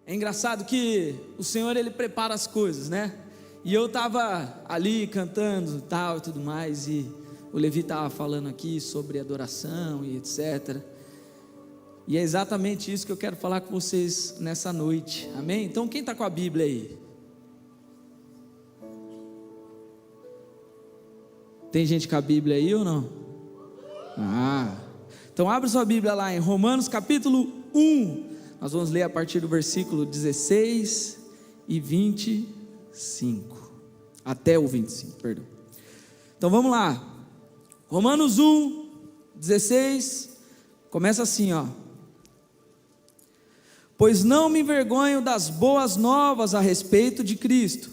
É engraçado que o Senhor, Ele prepara as coisas, né? E eu estava ali cantando tal e tudo mais, e o Levi estava falando aqui sobre adoração e etc. E é exatamente isso que eu quero falar com vocês nessa noite, amém? Então quem está com a Bíblia aí? Tem gente com a Bíblia aí ou não? Então abre sua Bíblia lá em Romanos capítulo 1. Nós vamos ler a partir do versículo 16 e 25. Até o 25, perdão. Então vamos lá. Romanos 1, 16. Começa assim, ó. Pois não me envergonho das boas novas a respeito de Cristo,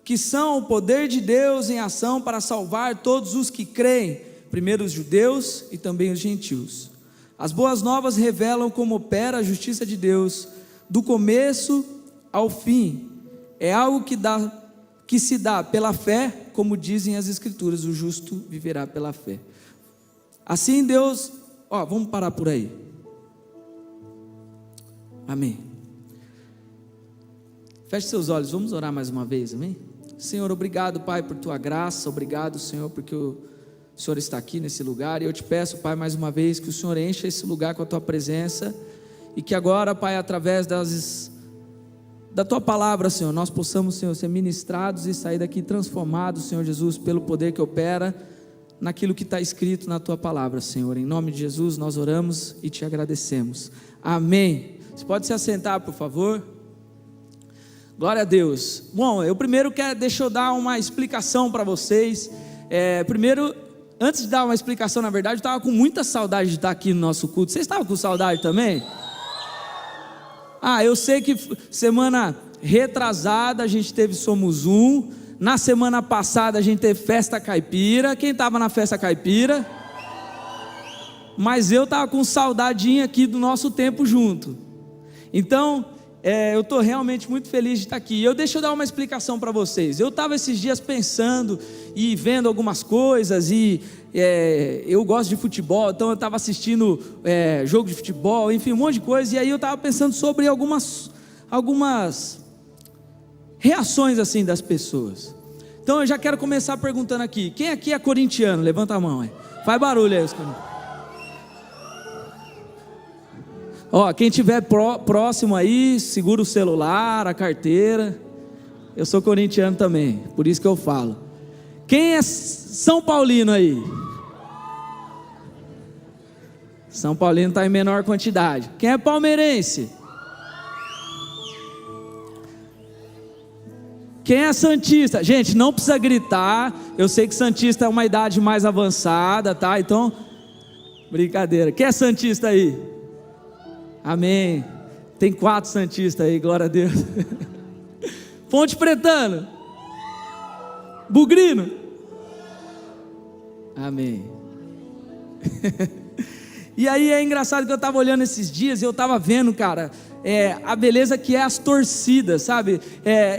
que são o poder de Deus em ação para salvar todos os que creem, primeiro os judeus e também os gentios. As boas novas revelam como opera a justiça de Deus, do começo ao fim. É algo que se dá pela fé, como dizem as Escrituras, o justo viverá pela fé. Assim Deus, vamos parar por aí. Amém. Feche seus olhos, vamos orar mais uma vez, amém? Senhor, obrigado, Pai, por Tua graça, obrigado, Senhor, porque o Senhor está aqui nesse lugar, e eu te peço, Pai, mais uma vez, que o Senhor encha esse lugar com a Tua presença, e que agora, Pai, através da Tua palavra, Senhor, nós possamos, Senhor, ser ministrados e sair daqui transformados, Senhor Jesus, pelo poder que opera naquilo que está escrito na Tua palavra, Senhor. Em nome de Jesus nós oramos e te agradecemos, amém. Você pode se assentar, por favor? Glória a Deus. Bom, deixa eu dar uma explicação para vocês. Antes de dar uma explicação, na verdade, eu estava com muita saudade de estar aqui no nosso culto. Vocês estavam com saudade também? Eu sei que semana retrasada a gente teve Somos Um. Na semana passada a gente teve Festa Caipira. Quem estava na Festa Caipira? Mas eu estava com saudadinha aqui do nosso tempo junto. Então, eu estou realmente muito feliz de estar aqui. Deixa eu dar uma explicação para vocês. Eu estava esses dias pensando e vendo algumas coisas, e eu gosto de futebol, então eu estava assistindo jogo de futebol, enfim, um monte de coisa, e aí eu estava pensando sobre algumas reações assim das pessoas. Então eu já quero começar perguntando aqui: quem aqui é corintiano? Levanta a mão aí. Faz barulho aí, os corintianos. Quem estiver próximo aí, segura o celular, a carteira. Eu sou corintiano também, por isso que eu falo. Quem é São Paulino aí? São Paulino está em menor quantidade. Quem é palmeirense? Quem é santista? Gente, não precisa gritar. Eu sei que santista é uma idade mais avançada, tá? Então, brincadeira. Quem é santista aí? Amém. Tem 4 santistas aí, glória a Deus. Ponte Pretano. Bugrino. Amém. E aí é engraçado que eu estava olhando esses dias e eu estava vendo, cara, a beleza que é as torcidas, sabe?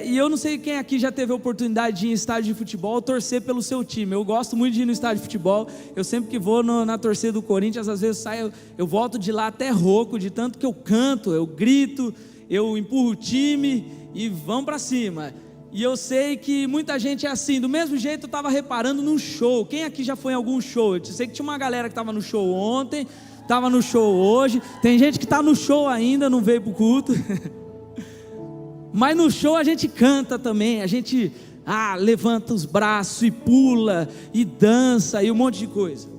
E eu não sei quem aqui já teve a oportunidade de ir em estádio de futebol torcer pelo seu time. Eu gosto muito de ir no estádio de futebol. Eu sempre que vou na torcida do Corinthians, às vezes eu volto de lá até rouco, de tanto que eu canto, eu grito, eu empurro o time e vamos para cima. E eu sei que muita gente é assim. Do mesmo jeito eu estava reparando num show. Quem aqui já foi em algum show? Eu sei que tinha uma galera que estava no show ontem, estava no show hoje. Tem gente que está no show ainda, não veio para o culto. Mas no show a gente canta também. A gente levanta os braços e pula e dança e um monte de coisa.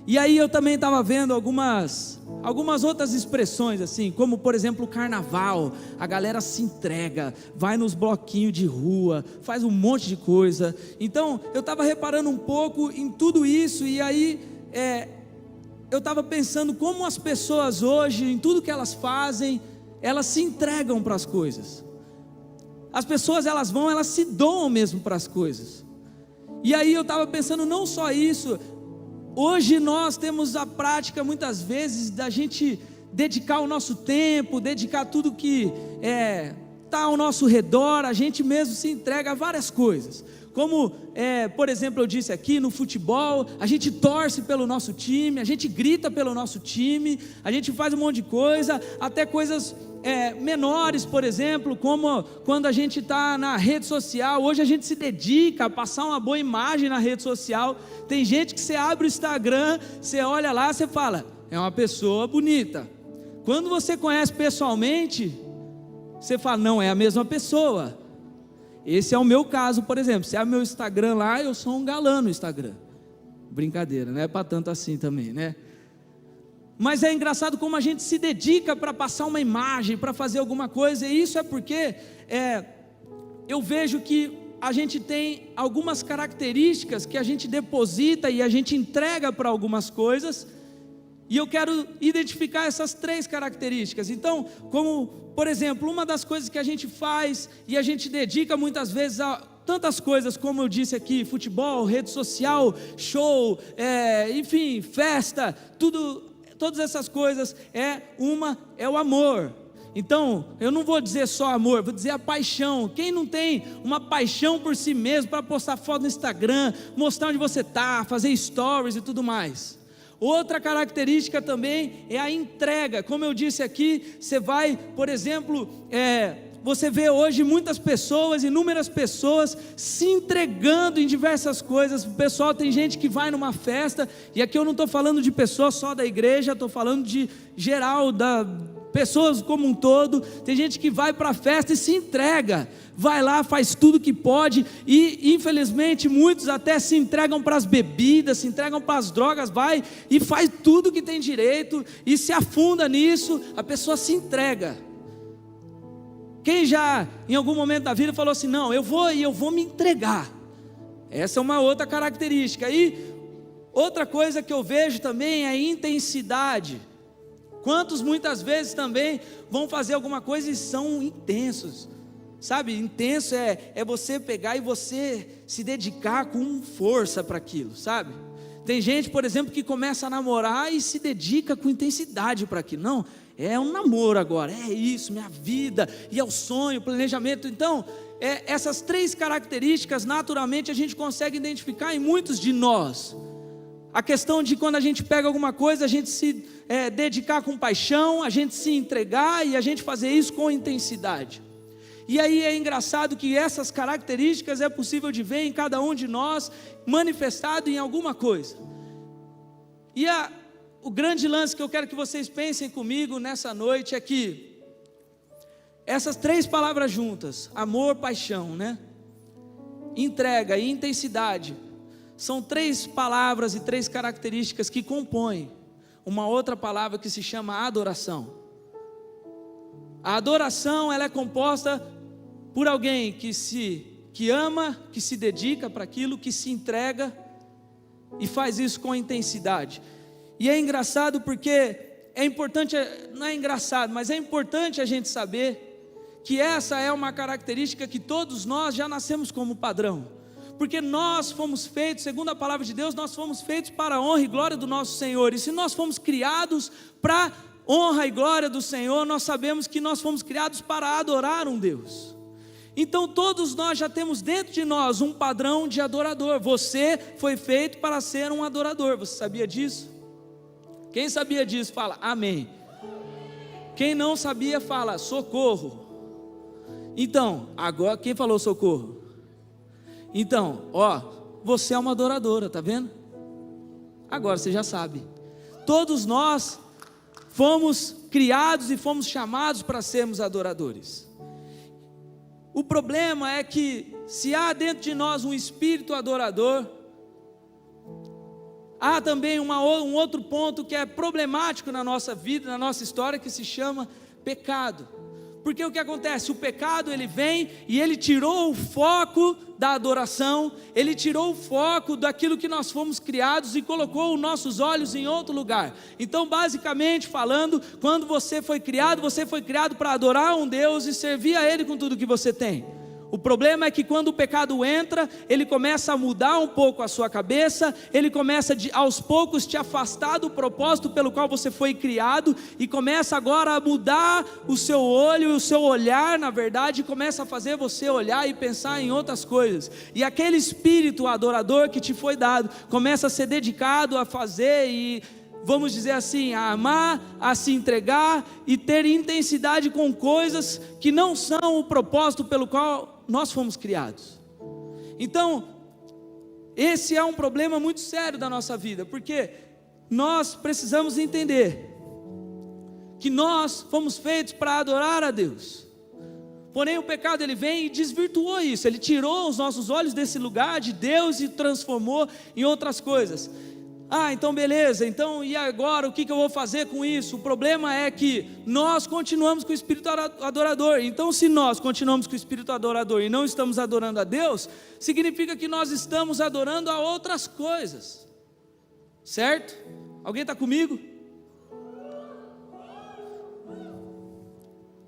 E aí eu também estava vendo algumas outras expressões assim, como por exemplo o carnaval. A galera se entrega, vai nos bloquinhos de rua, faz um monte de coisa. Então eu estava reparando um pouco em tudo isso, e aí eu estava pensando como as pessoas hoje, em tudo que elas fazem, elas se entregam para as coisas. As pessoas elas se doam mesmo para as coisas. E aí eu estava pensando não só isso. Hoje nós temos a prática muitas vezes da gente dedicar o nosso tempo, dedicar tudo que está ao nosso redor. A gente mesmo se entrega a várias coisas. Como, por exemplo, eu disse aqui no futebol, a gente torce pelo nosso time, a gente grita pelo nosso time, a gente faz um monte de coisa, até coisas menores, por exemplo, como quando a gente está na rede social. Hoje a gente se dedica a passar uma boa imagem na rede social. Tem gente que você abre o Instagram, você olha lá, você fala, é uma pessoa bonita. Quando você conhece pessoalmente, você fala, não é a mesma pessoa. Esse é o meu caso, por exemplo. Se é o meu Instagram lá, eu sou um galã no Instagram. Brincadeira, não é para tanto assim também, né? Mas é engraçado como a gente se dedica para passar uma imagem, para fazer alguma coisa. E isso é porque eu vejo que a gente tem algumas características que a gente deposita e a gente entrega para algumas coisas. E eu quero identificar essas 3 características. Então, como, por exemplo, uma das coisas que a gente faz e a gente dedica muitas vezes a tantas coisas, como eu disse aqui, futebol, rede social, show, enfim, festa, todas essas coisas, é o amor. Então, eu não vou dizer só amor, vou dizer a paixão. Quem não tem uma paixão por si mesmo, para postar foto no Instagram, mostrar onde você está, fazer stories e tudo mais? Outra característica também é a entrega. Como eu disse aqui, você vai, por exemplo, você vê hoje muitas pessoas, inúmeras pessoas se entregando em diversas coisas. O pessoal, tem gente que vai numa festa, e aqui eu não estou falando de pessoas só da igreja, estou falando de geral, pessoas como um todo. Tem gente que vai para a festa e se entrega, vai lá, faz tudo que pode, e infelizmente muitos até se entregam para as bebidas, se entregam para as drogas, vai e faz tudo que tem direito, e se afunda nisso. A pessoa se entrega. Quem já em algum momento da vida falou assim, não, eu vou me entregar? Essa é uma outra característica. E outra coisa que eu vejo também é a intensidade. Quantos muitas vezes também vão fazer alguma coisa e são intensos, sabe? Intenso é você pegar e você se dedicar com força para aquilo, sabe? Tem gente, por exemplo, que começa a namorar e se dedica com intensidade para aquilo. Não, é um namoro agora, é isso, minha vida, e é o sonho, o planejamento. Então, essas 3 características, naturalmente, a gente consegue identificar em muitos de nós. A questão de quando a gente pega alguma coisa, a gente se dedicar com paixão, a gente se entregar e a gente fazer isso com intensidade. E aí é engraçado que essas características é possível de ver em cada um de nós, manifestado em alguma coisa. E o grande lance que eu quero que vocês pensem comigo nessa noite é que essas 3 palavras juntas, amor, paixão, né? Entrega e intensidade, são 3 palavras e 3 características que compõem uma outra palavra que se chama adoração. A adoração, ela é composta por alguém que ama, que se dedica para aquilo, que se entrega e faz isso com intensidade. E é engraçado porque é importante, não é engraçado, mas é importante a gente saber que essa é uma característica que todos nós já nascemos como padrão. Porque nós fomos feitos, segundo a palavra de Deus, nós fomos feitos para a honra e glória do nosso Senhor. E se nós fomos criados para honra e glória do Senhor, nós sabemos que nós fomos criados para adorar um Deus. Então todos nós já temos dentro de nós um padrão de adorador. Você foi feito para ser um adorador. Você sabia disso? Quem sabia disso, fala amém. Quem não sabia, fala socorro. Então, agora quem falou socorro? Então, você é uma adoradora, tá vendo? Agora você já sabe. Todos nós fomos criados e fomos chamados para sermos adoradores. O problema é que se há dentro de nós um espírito adorador, há também um outro ponto que é problemático na nossa vida, na nossa história, que se chama pecado. Porque o que acontece? O pecado, ele vem e ele tirou o foco da adoração, ele tirou o foco daquilo que nós fomos criados e colocou os nossos olhos em outro lugar. Então, basicamente falando, quando você foi criado para adorar um Deus e servir a Ele com tudo que você tem. O problema é que quando o pecado entra, ele começa a mudar um pouco a sua cabeça, ele começa aos poucos te afastar do propósito pelo qual você foi criado, e começa agora a mudar o seu olho, o seu olhar, na verdade, começa a fazer você olhar e pensar em outras coisas, e aquele espírito adorador que te foi dado, começa a ser dedicado a fazer e vamos dizer assim, a amar, a se entregar e ter intensidade com coisas que não são o propósito pelo qual nós fomos criados. Então, esse é um problema muito sério da nossa vida, porque nós precisamos entender que nós fomos feitos para adorar a Deus. Porém o pecado ele vem e desvirtuou isso, ele tirou os nossos olhos desse lugar de Deus e transformou em outras coisas. Então beleza, então e agora o que eu vou fazer com isso? O problema é que nós continuamos com o espírito adorador. Então se nós continuamos com o espírito adorador e não estamos adorando a Deus, significa que nós estamos adorando a outras coisas, certo? Alguém está comigo?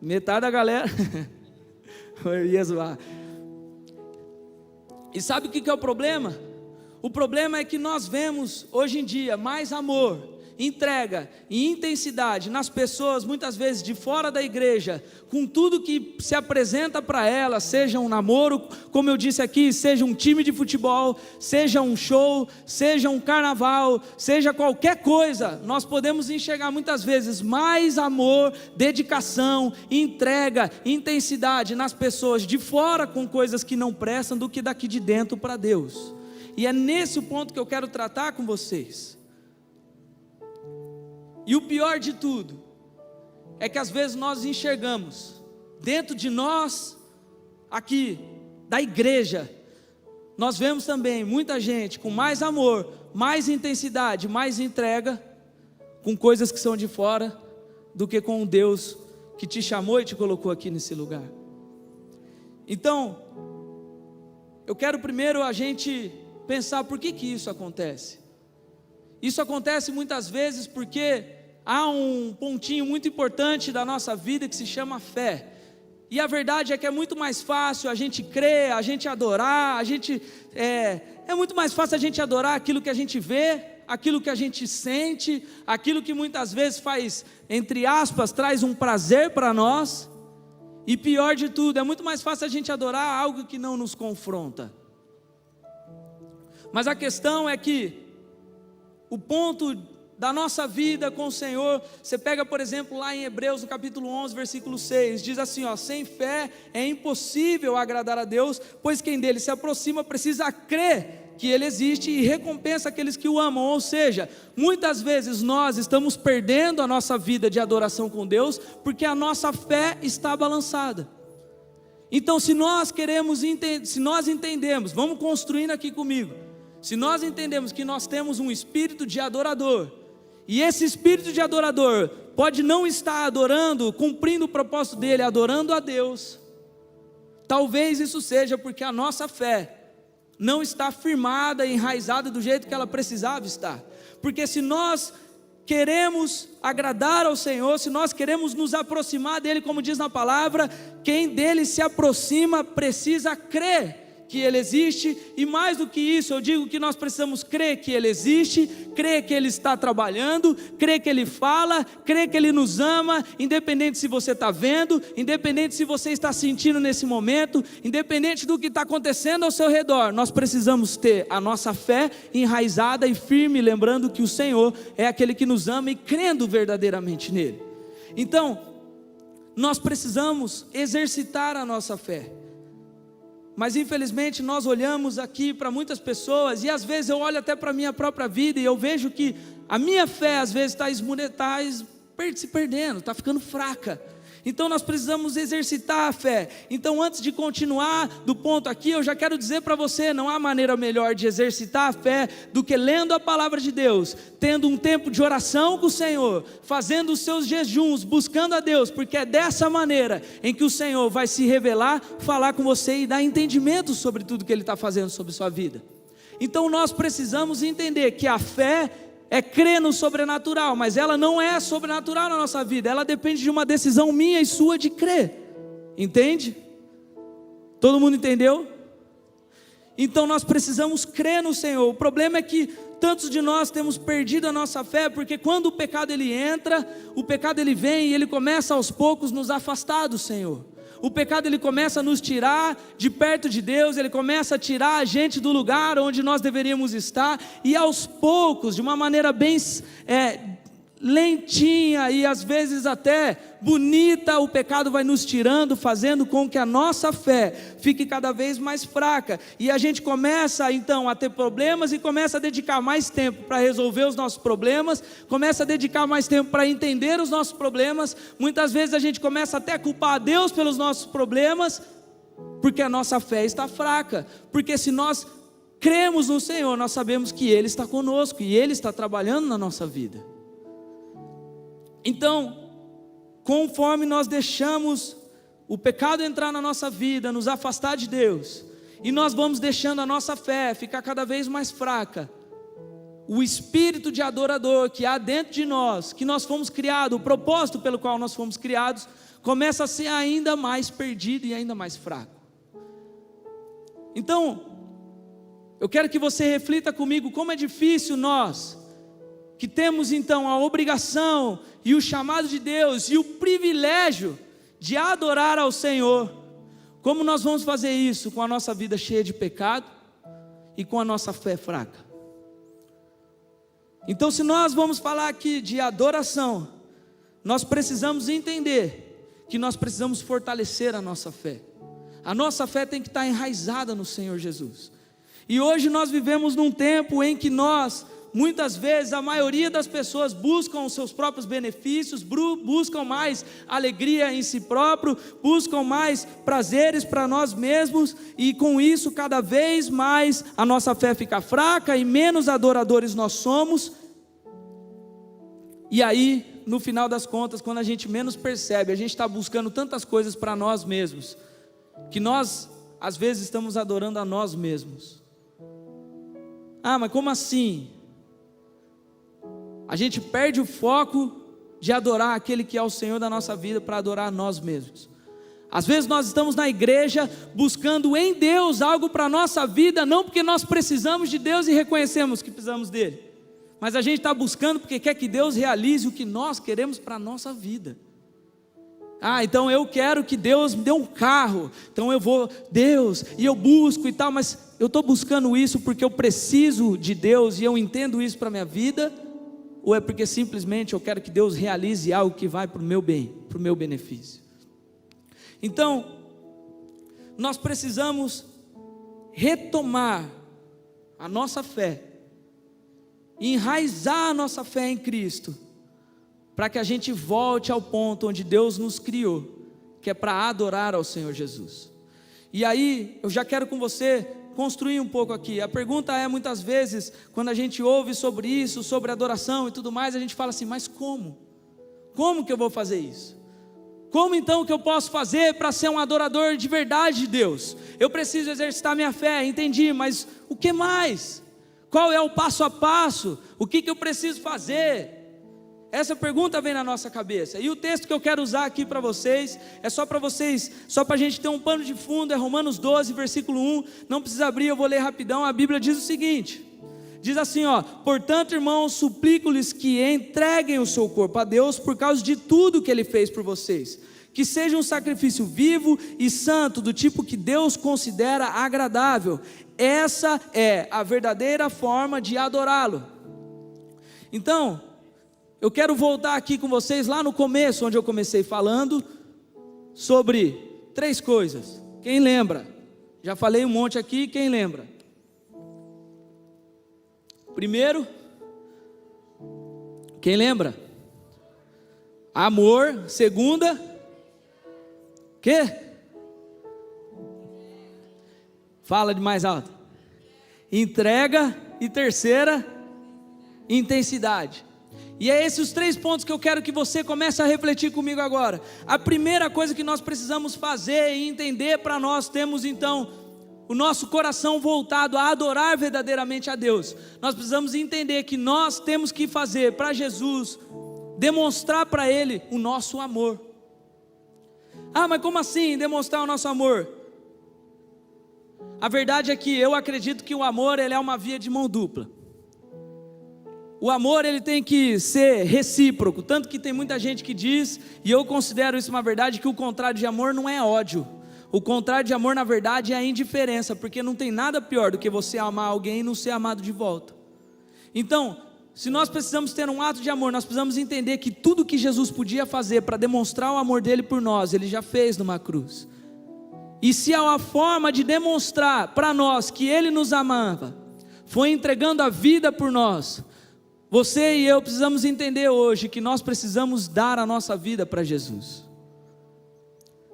Metade da galera eu ia zoar. E sabe o que é o problema? O problema é que nós vemos hoje em dia mais amor, entrega e intensidade nas pessoas, muitas vezes de fora da igreja, com tudo que se apresenta para elas, seja um namoro, como eu disse aqui, seja um time de futebol, seja um show, seja um carnaval, seja qualquer coisa. Nós podemos enxergar muitas vezes mais amor, dedicação, entrega, intensidade nas pessoas de fora com coisas que não prestam do que daqui de dentro para Deus. E é nesse o ponto que eu quero tratar com vocês. E o pior de tudo é que às vezes nós enxergamos dentro de nós, aqui da igreja, nós vemos também muita gente com mais amor, mais intensidade, mais entrega com coisas que são de fora do que com o Deus que te chamou e te colocou aqui nesse lugar. Então, eu quero primeiro a gente pensar por que isso acontece. Isso acontece muitas vezes porque há um pontinho muito importante da nossa vida que se chama fé. E a verdade é que é muito mais fácil a gente crer, a gente adorar, é muito mais fácil a gente adorar aquilo que a gente vê, aquilo que a gente sente, aquilo que muitas vezes faz, entre aspas, traz um prazer para nós. E pior de tudo, é muito mais fácil a gente adorar algo que não nos confronta. Mas a questão é que o ponto da nossa vida com o Senhor, você pega por exemplo lá em Hebreus no capítulo 11 versículo 6, diz assim sem fé é impossível agradar a Deus, pois quem dele se aproxima precisa crer que ele existe e recompensa aqueles que o amam. Ou seja, muitas vezes nós estamos perdendo a nossa vida de adoração com Deus, porque a nossa fé está balançada. Então se nós entendemos, vamos construindo aqui comigo, se nós entendemos que nós temos um espírito de adorador, e esse espírito de adorador pode não estar adorando, cumprindo o propósito dele, adorando a Deus, talvez isso seja porque a nossa fé não está firmada, enraizada do jeito que ela precisava estar. Porque se nós queremos agradar ao Senhor, se nós queremos nos aproximar dele, como diz na palavra, quem dele se aproxima precisa crer que Ele existe, e mais do que isso, eu digo que nós precisamos crer que Ele existe, crer que Ele está trabalhando, crer que Ele fala, crer que Ele nos ama, independente se você está vendo, independente se você está sentindo nesse momento, independente do que está acontecendo ao seu redor, nós precisamos ter a nossa fé enraizada e firme, lembrando que o Senhor é aquele que nos ama e crendo verdadeiramente nele. Então, nós precisamos exercitar a nossa fé. Mas infelizmente nós olhamos aqui para muitas pessoas, e às vezes eu olho até para a minha própria vida, e eu vejo que a minha fé às vezes está se perdendo, está ficando fraca. Então nós precisamos exercitar a fé. Então antes de continuar do ponto aqui, eu já quero dizer para você, não há maneira melhor de exercitar a fé do que lendo a palavra de Deus, tendo um tempo de oração com o Senhor, fazendo os seus jejuns, buscando a Deus, porque é dessa maneira em que o Senhor vai se revelar, falar com você e dar entendimento sobre tudo que Ele está fazendo sobre sua vida. Então nós precisamos entender que a fé é crer no sobrenatural, mas ela não é sobrenatural na nossa vida, ela depende de uma decisão minha e sua de crer, entende? Todo mundo entendeu? Então nós precisamos crer no Senhor. O problema é que tantos de nós temos perdido a nossa fé, porque quando o pecado ele entra, o pecado ele vem e ele começa aos poucos nos afastar do Senhor. o pecado ele começa a nos tirar de perto de Deus, ele começa a tirar a gente do lugar onde nós deveríamos estar, e aos poucos, de uma maneira bem lentinha e às vezes até bonita, o pecado vai nos tirando, fazendo com que a nossa fé fique cada vez mais fraca, e a gente começa então a ter problemas, e começa a dedicar mais tempo para resolver os nossos problemas, começa a dedicar mais tempo para entender os nossos problemas. Muitas vezes a gente começa até a culpar a Deus pelos nossos problemas, porque a nossa fé está fraca, porque se nós cremos no Senhor, nós sabemos que Ele está conosco, e Ele está trabalhando na nossa vida. Então, conforme nós deixamos o pecado entrar na nossa vida, nos afastar de Deus, e nós vamos deixando a nossa fé ficar cada vez mais fraca, o espírito de adorador que há dentro de nós, que nós fomos criados, o propósito pelo qual nós fomos criados, começa a ser ainda mais perdido e ainda mais fraco. Então, eu quero que você reflita comigo como é difícil nós, que temos então a obrigação e o chamado de Deus e o privilégio de adorar ao Senhor, como nós vamos fazer isso com a nossa vida cheia de pecado e com a nossa fé fraca? Então, se nós vamos falar aqui de adoração, nós precisamos entender que nós precisamos fortalecer a nossa fé. A nossa fé tem que estar enraizada no Senhor Jesus. E hoje nós vivemos num tempo em que nós, muitas vezes, a maioria das pessoas buscam os seus próprios benefícios, buscam mais alegria em si próprio, buscam mais prazeres para nós mesmos, e com isso cada vez mais a nossa fé fica fraca e menos adoradores nós somos. E aí, no final das contas, quando a gente menos percebe, a gente está buscando tantas coisas para nós mesmos, que nós às vezes estamos adorando a nós mesmos. Ah, mas como assim? A gente perde o foco de adorar aquele que é o Senhor da nossa vida para adorar a nós mesmos. Às vezes nós estamos na igreja buscando em Deus algo para a nossa vida, não porque nós precisamos de Deus e reconhecemos que precisamos dele, mas a gente está buscando porque quer que Deus realize o que nós queremos para a nossa vida. Ah, então eu quero que Deus me dê um carro, então eu vou, Deus, e eu busco e tal, mas eu estou buscando isso porque eu preciso de Deus e eu entendo isso para a minha vida, ou é porque simplesmente eu quero que Deus realize algo que vai para o meu bem, para o meu benefício? Então, nós precisamos retomar a nossa fé, enraizar a nossa fé em Cristo, para que a gente volte ao ponto onde Deus nos criou, que é para adorar ao Senhor Jesus. E aí, eu já quero com você construir um pouco aqui. A pergunta é, muitas vezes, quando a gente ouve sobre isso, sobre adoração e tudo mais, a gente fala assim, mas como? Como que eu vou fazer isso? Como então que eu posso fazer para ser um adorador de verdade de Deus? Eu preciso exercitar minha fé, entendi, mas o que mais? Qual é o passo a passo? O que eu preciso fazer? Essa pergunta vem na nossa cabeça, e o texto que eu quero usar aqui para vocês, é só para a gente ter um pano de fundo, é Romanos 12, versículo 1, não precisa abrir, eu vou ler rapidão. A Bíblia diz o seguinte, diz assim, portanto, irmãos, suplico-lhes que entreguem o seu corpo a Deus, por causa de tudo que Ele fez por vocês, que seja um sacrifício vivo e santo, do tipo que Deus considera agradável. Essa é a verdadeira forma de adorá-lo. Então, eu quero voltar aqui com vocês lá no começo, onde eu comecei falando sobre 3 coisas. Quem lembra? Já falei um monte aqui, quem lembra? Primeiro, quem lembra? Amor. Segunda, quê? Fala de mais alto. Entrega. E terceira, intensidade. E é esses os 3 pontos que eu quero que você comece a refletir comigo agora. A primeira coisa que nós precisamos fazer e entender para nós termos então o nosso coração voltado a adorar verdadeiramente a Deus, nós precisamos entender que nós temos que fazer para Jesus, demonstrar para Ele o nosso amor. Ah, mas como assim demonstrar o nosso amor? A verdade é que eu acredito que o amor ele é uma via de mão dupla. o amor ele tem que ser recíproco, tanto que tem muita gente que diz, e eu considero isso uma verdade, que o contrário de amor não é ódio. O contrário de amor na verdade é a indiferença, porque não tem nada pior do que você amar alguém e não ser amado de volta. Então, se nós precisamos ter um ato de amor, nós precisamos entender que tudo que Jesus podia fazer para demonstrar o amor dele por nós, ele já fez numa cruz. E se há uma forma de demonstrar para nós que ele nos amava, foi entregando a vida por nós, você e eu precisamos entender hoje que nós precisamos dar a nossa vida para Jesus.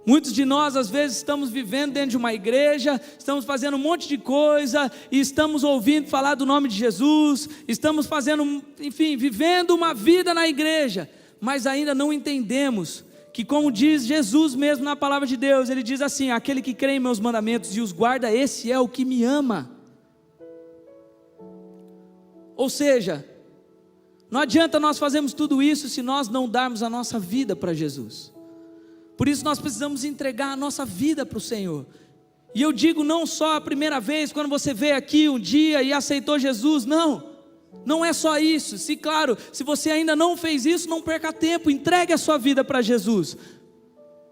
Muitos de nós às vezes estamos vivendo dentro de uma igreja, estamos fazendo um monte de coisa, e estamos ouvindo falar do nome de Jesus, estamos fazendo, enfim, vivendo uma vida na igreja, mas ainda não entendemos que, como diz Jesus mesmo na palavra de Deus, ele diz assim: aquele que crê em meus mandamentos e os guarda, esse é o que me ama. Ou seja, não adianta nós fazermos tudo isso se nós não darmos a nossa vida para Jesus. Por isso nós precisamos entregar a nossa vida para o Senhor. E eu digo não só a primeira vez, quando você veio aqui um dia e aceitou Jesus, não é só isso. Se você ainda não fez isso, não perca tempo, entregue a sua vida para Jesus.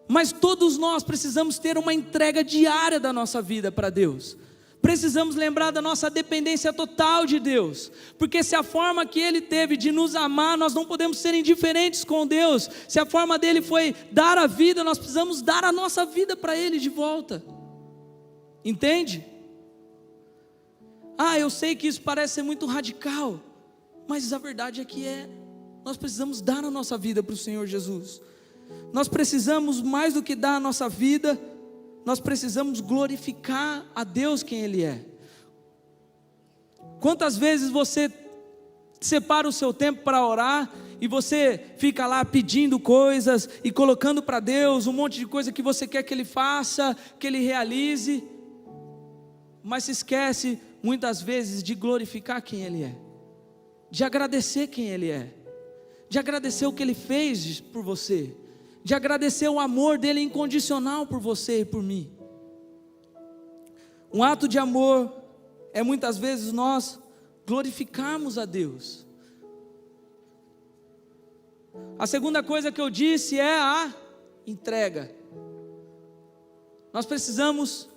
Mas todos nós precisamos ter uma entrega diária da nossa vida para Deus. Precisamos lembrar da nossa dependência total de Deus, porque se a forma que Ele teve de nos amar, nós não podemos ser indiferentes com Deus. Se a forma dele foi dar a vida, nós precisamos dar a nossa vida para Ele de volta. Entende? Eu sei que isso parece ser muito radical, mas a verdade é que nós precisamos dar a nossa vida para o Senhor Jesus. Nós precisamos, mais do que dar a nossa vida, nós precisamos glorificar a Deus quem Ele é. Quantas vezes você separa o seu tempo para orar e você fica lá pedindo coisas e colocando para Deus um monte de coisa que você quer que Ele faça, que Ele realize, mas se esquece muitas vezes de glorificar quem Ele é, de agradecer quem Ele é, de agradecer o que Ele fez por você, de agradecer o amor dele incondicional por você e por mim. Um ato de amor é muitas vezes nós glorificarmos a Deus. A segunda coisa que eu disse é a entrega. Nós precisamos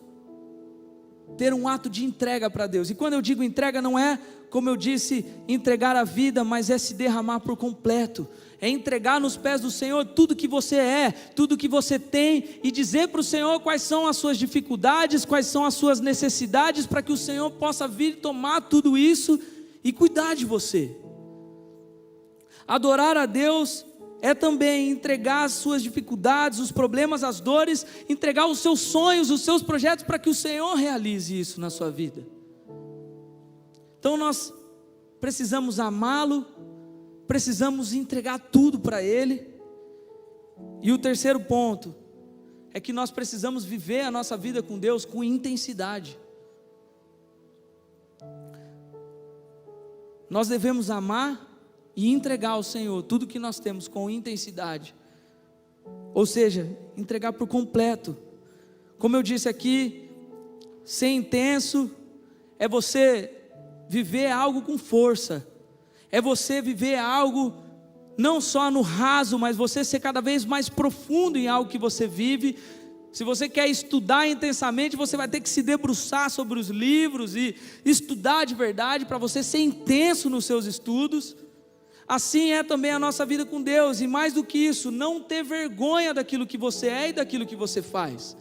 ter um ato de entrega para Deus. E quando eu digo entrega, não é, como eu disse, entregar a vida, mas é se derramar por completo. É entregar nos pés do Senhor tudo que você é, tudo que você tem, e dizer para o Senhor quais são as suas dificuldades, quais são as suas necessidades, para que o Senhor possa vir tomar tudo isso e cuidar de você. Adorar a Deus é também entregar as suas dificuldades, os problemas, as dores, entregar os seus sonhos, os seus projetos, para que o Senhor realize isso na sua vida. Então nós precisamos amá-lo, precisamos entregar tudo para Ele. E o terceiro ponto é que nós precisamos viver a nossa vida com Deus com intensidade. Nós devemos amar e entregar ao Senhor tudo que nós temos com intensidade, ou seja, entregar por completo. Como eu disse aqui, ser intenso é você viver algo com força, é você viver algo não só no raso, mas você ser cada vez mais profundo em algo que você vive. Se você quer estudar intensamente, você vai ter que se debruçar sobre os livros e estudar de verdade, para você ser intenso nos seus estudos. Assim é também a nossa vida com Deus, e mais do que isso, não ter vergonha daquilo que você é e daquilo que você faz.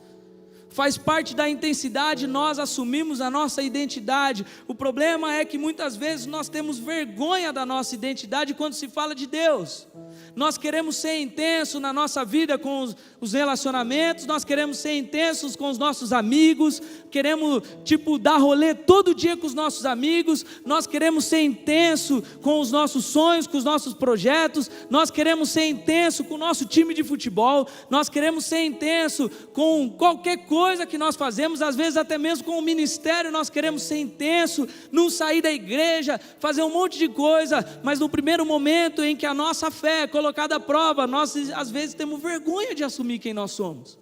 Faz parte da intensidade nós assumirmos a nossa identidade. O problema é que muitas vezes nós temos vergonha da nossa identidade quando se fala de Deus. Nós queremos ser intensos na nossa vida com os relacionamentos, nós queremos ser intensos com os nossos amigos, queremos dar rolê todo dia com os nossos amigos, nós queremos ser intenso com os nossos sonhos, com os nossos projetos, nós queremos ser intenso com o nosso time de futebol, nós queremos ser intenso com qualquer coisa que nós fazemos, às vezes até mesmo com o ministério nós queremos ser intenso, não sair da igreja, fazer um monte de coisa, mas no primeiro momento em que a nossa fé é colocada à prova, nós às vezes temos vergonha de assumir quem nós somos.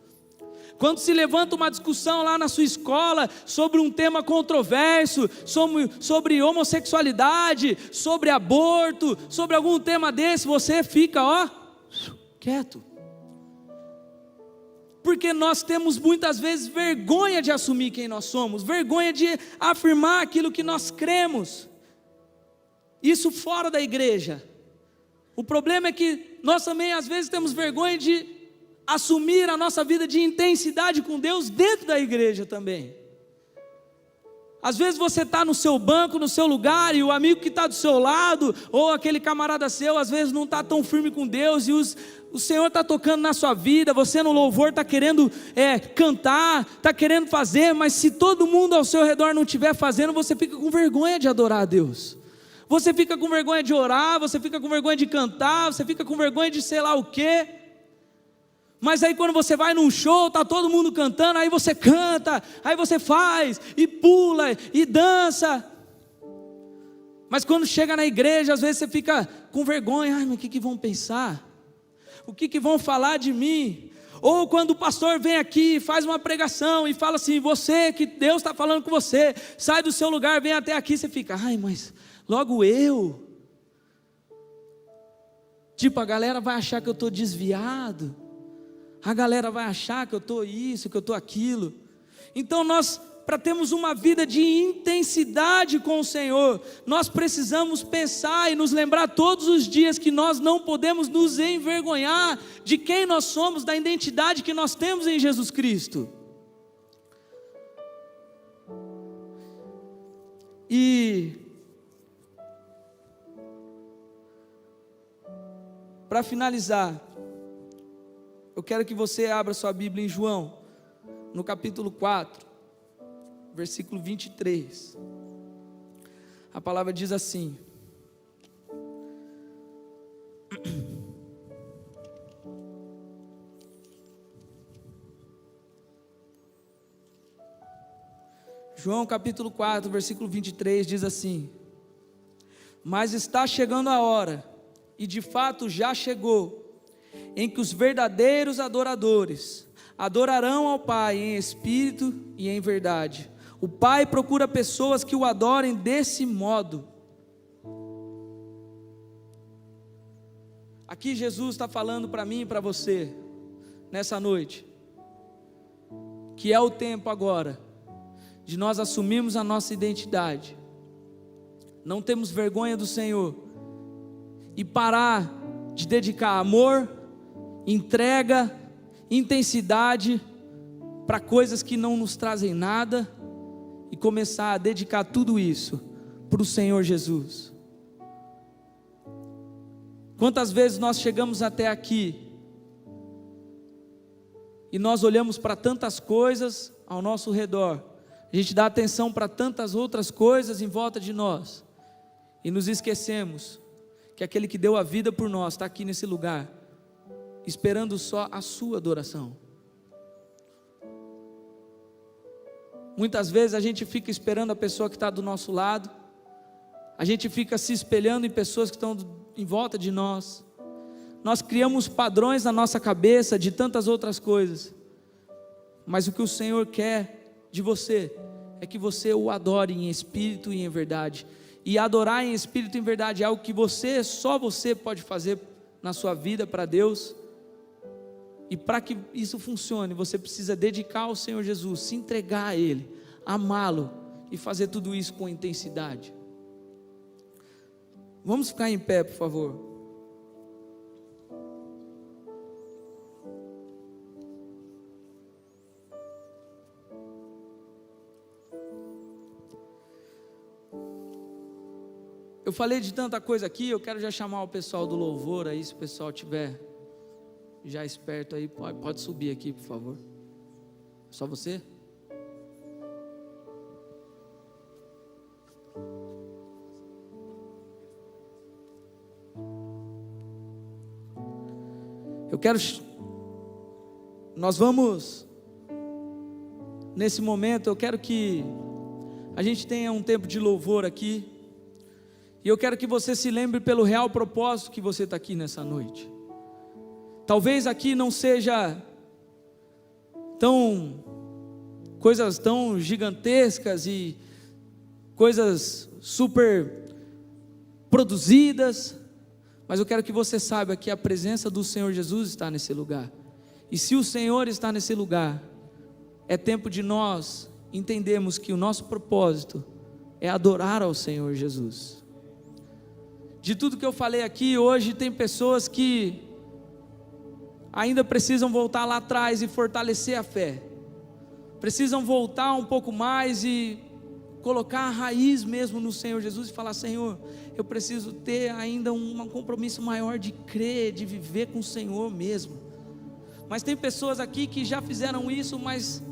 Quando se levanta uma discussão lá na sua escola sobre um tema controverso, sobre homossexualidade, sobre aborto, sobre algum tema desse, você fica, quieto. Porque nós temos muitas vezes vergonha de assumir quem nós somos, vergonha de afirmar aquilo que nós cremos. Isso fora da igreja. O problema é que nós também às vezes temos vergonha de assumir a nossa vida de intensidade com Deus dentro da igreja também. Às vezes você está no seu banco, no seu lugar, e o amigo que está do seu lado, ou aquele camarada seu, às vezes não está tão firme com Deus, e o Senhor está tocando na sua vida, você no louvor está querendo cantar, está querendo fazer, mas se todo mundo ao seu redor não estiver fazendo, você fica com vergonha de adorar a Deus. Você fica com vergonha de orar, você fica com vergonha de cantar, você fica com vergonha de sei lá o quê. Mas aí quando você vai num show, está todo mundo cantando, aí você canta, aí você faz, e pula, e dança. Mas quando chega na igreja, às vezes você fica com vergonha, mas o que vão pensar? O que vão falar de mim? Ou quando o pastor vem aqui, faz uma pregação e fala assim, você, que Deus está falando com você, sai do seu lugar, vem até aqui, você fica, mas logo eu? Tipo, a galera vai achar que eu estou desviado, a galera vai achar que eu estou isso, que eu estou aquilo. Então nós, para termos uma vida de intensidade com o Senhor, nós precisamos pensar e nos lembrar todos os dias que nós não podemos nos envergonhar de quem nós somos, da identidade que nós temos em Jesus Cristo. E para finalizar, eu quero que você abra sua Bíblia em João, no capítulo 4, versículo 23. A palavra diz assim: João capítulo 4, versículo 23 diz assim: mas está chegando a hora, e de fato já chegou, em que os verdadeiros adoradores adorarão ao Pai em espírito e em verdade. O Pai procura pessoas que o adorem desse modo. Aqui Jesus está falando para mim e para você, nessa noite, que é o tempo agora, de nós assumirmos a nossa identidade, não temos vergonha do Senhor, e parar de dedicar amor, entrega, intensidade para coisas que não nos trazem nada, e começar a dedicar tudo isso para o Senhor Jesus. Quantas vezes nós chegamos até aqui e nós olhamos para tantas coisas ao nosso redor, a gente dá atenção para tantas outras coisas em volta de nós, e nos esquecemos que aquele que deu a vida por nós está aqui nesse lugar, esperando só a sua adoração. Muitas vezes a gente fica esperando a pessoa que está do nosso lado, a gente fica se espelhando em pessoas que estão em volta de nós, nós criamos padrões na nossa cabeça de tantas outras coisas, mas o que o Senhor quer de você é que você o adore em espírito e em verdade. E adorar em espírito e em verdade é algo que só você pode fazer na sua vida para Deus. E para que isso funcione, você precisa dedicar ao Senhor Jesus, se entregar a Ele, amá-lo e fazer tudo isso com intensidade. Vamos ficar em pé, por favor. Eu falei de tanta coisa aqui, eu quero já chamar o pessoal do louvor aí, se o pessoal tiver já esperto aí, pode subir aqui, por favor. Só você? Nós vamos, nesse momento, eu quero que a gente tenha um tempo de louvor aqui, e eu quero que você se lembre pelo real propósito que você está aqui nessa noite. Talvez aqui não seja coisas tão gigantescas e coisas super produzidas, mas eu quero que você saiba que a presença do Senhor Jesus está nesse lugar. E se o Senhor está nesse lugar, é tempo de nós entendermos que o nosso propósito é adorar ao Senhor Jesus. De tudo que eu falei aqui, hoje tem pessoas que ainda precisam voltar lá atrás e fortalecer a fé, precisam voltar um pouco mais e colocar a raiz mesmo no Senhor Jesus e falar: Senhor, eu preciso ter ainda um compromisso maior de crer, de viver com o Senhor mesmo. Mas tem pessoas aqui que já fizeram isso, mas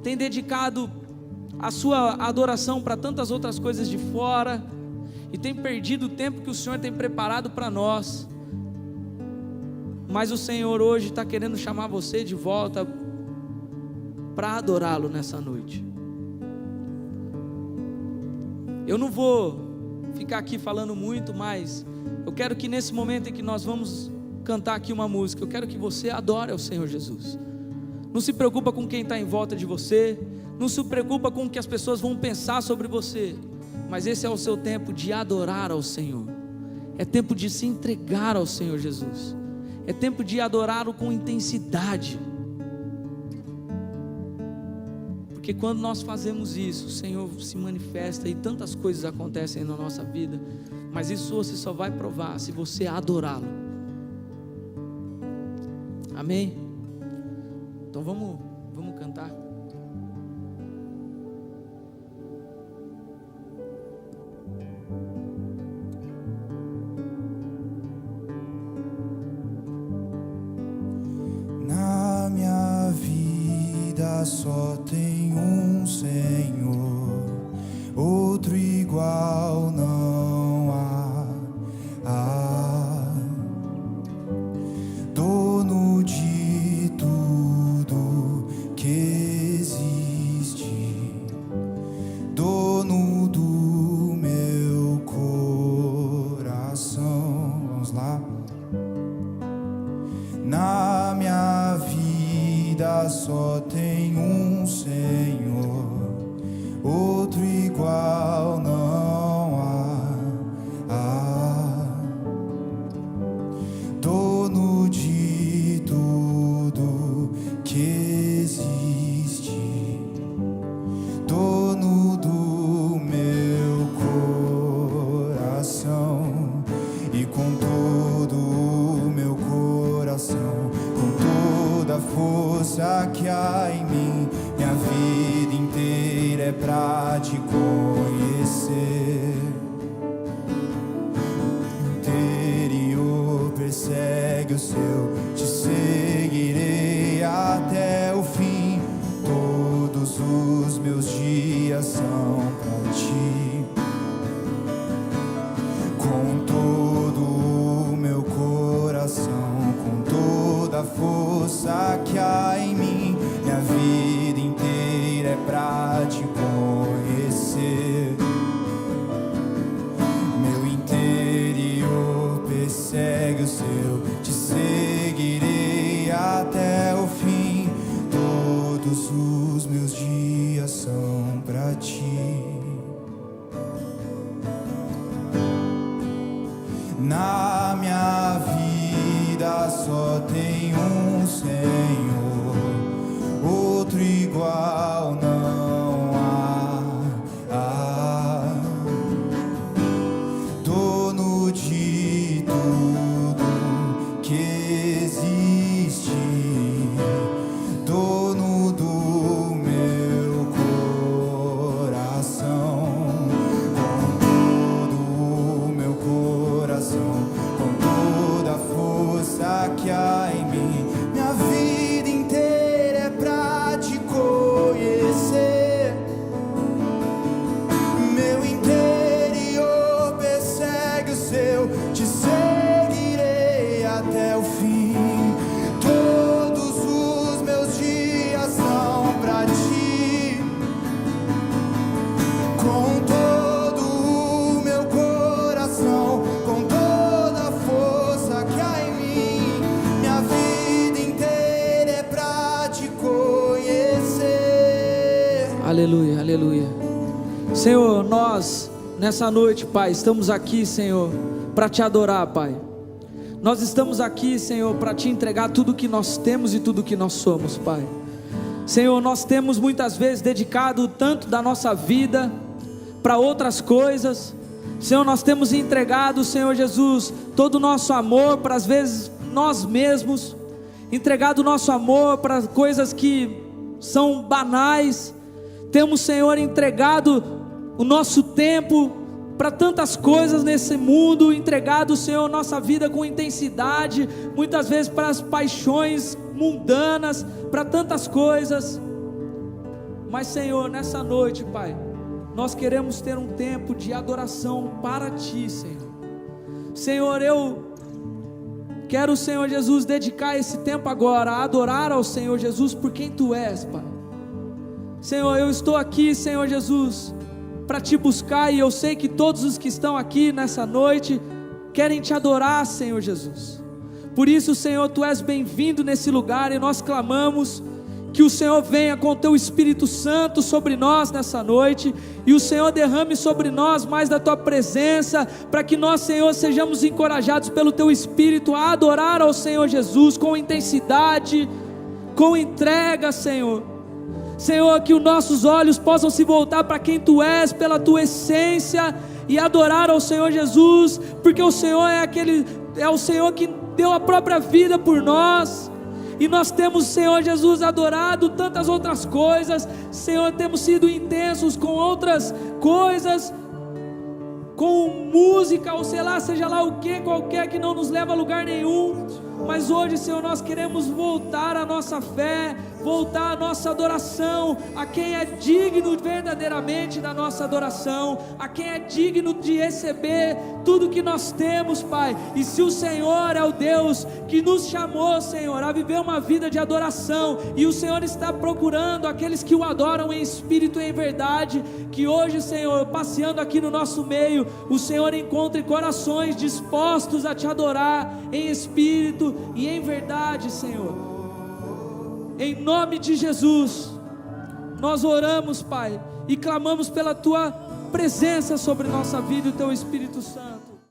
têm dedicado a sua adoração para tantas outras coisas de fora, e tem perdido o tempo que o Senhor tem preparado para nós. Mas o Senhor hoje está querendo chamar você de volta para adorá-lo nessa noite. Eu não vou ficar aqui falando muito, mas eu quero que nesse momento em que nós vamos cantar aqui uma música, eu quero que você adore ao Senhor Jesus. Não se preocupa com quem está em volta de você, não se preocupa com o que as pessoas vão pensar sobre você, mas esse é o seu tempo de adorar ao Senhor. É tempo de se entregar ao Senhor Jesus. É tempo de adorá-lo com intensidade. Porque quando nós fazemos isso, o Senhor se manifesta e tantas coisas acontecem na nossa vida. Mas isso você só vai provar se você adorá-lo. Amém? Então vamos cantar. Na minha vida só tem um Senhor, outro igual não há. Dono de tudo que existe, dono do meu coração. Vamos lá. Na minha vida só tem um Senhor, outro igual não há. Dono de tudo que existe, dono do meu coração. E com todo o meu coração, com toda a força que há em mim, minha vida inteira é pra te conhecer. O interior persegue o seu, te seguirei até o fim. Todos os meus dias são pra ti. Com todo o meu coração, com toda a força que há em mim, minha vida inteira é pra te conhecer. Meu interior persegue o seu, te seguirei até o fim. Todos os meus dias são pra ti. Na minha vida só tem um Senhor, outro igual não há. Dono de tudo que existe, dono do meu coração. Com todo o meu coração, com toda a força que há em mim, minha vida inteira é pra te conhecer. Aleluia, aleluia. Senhor, nós nessa noite, Pai, estamos aqui, Senhor, para te adorar, Pai. Nós estamos aqui, Senhor, para te entregar tudo que nós temos e tudo que nós somos, Pai. Senhor, nós temos muitas vezes dedicado tanto da nossa vida para outras coisas. Senhor, nós temos entregado, Senhor Jesus, todo o nosso amor para às vezes nós mesmos, entregado o nosso amor para coisas que são banais. Temos, Senhor, entregado o nosso tempo para tantas coisas nesse mundo, entregado, Senhor, nossa vida com intensidade, muitas vezes para as paixões mundanas, para tantas coisas. Mas, Senhor, nessa noite, Pai, nós queremos ter um tempo de adoração para Ti, Senhor. Senhor, eu quero, Senhor Jesus, dedicar esse tempo agora a adorar ao Senhor Jesus por quem Tu és, Pai. Senhor, eu estou aqui, Senhor Jesus, para Te buscar, e eu sei que todos os que estão aqui nessa noite querem Te adorar, Senhor Jesus. Por isso, Senhor, Tu és bem-vindo nesse lugar, e nós clamamos que o Senhor venha com o Teu Espírito Santo sobre nós nessa noite, e o Senhor derrame sobre nós mais da Tua presença, para que nós, Senhor, sejamos encorajados pelo Teu Espírito a adorar ao Senhor Jesus com intensidade, com entrega, Senhor. Senhor, que os nossos olhos possam se voltar para quem Tu és, pela Tua essência, e adorar ao Senhor Jesus, porque o Senhor é o Senhor que deu a própria vida por nós. E nós temos, Senhor Jesus, adorado tantas outras coisas. Senhor, temos sido intensos com outras coisas, com música, ou sei lá, seja lá o que, qualquer, que não nos leva a lugar nenhum. Mas hoje, Senhor, nós queremos voltar a nossa fé, voltar a nossa adoração a quem é digno verdadeiramente da nossa adoração, a quem é digno de receber tudo que nós temos, Pai. E se o Senhor é o Deus que nos chamou, Senhor, a viver uma vida de adoração, e o Senhor está procurando aqueles que o adoram em espírito e em verdade, que hoje, Senhor, passeando aqui no nosso meio, o Senhor encontre corações dispostos a Te adorar em espírito e em verdade, Senhor. Em nome de Jesus, nós oramos, Pai, e clamamos pela Tua presença sobre nossa vida e o Teu Espírito Santo.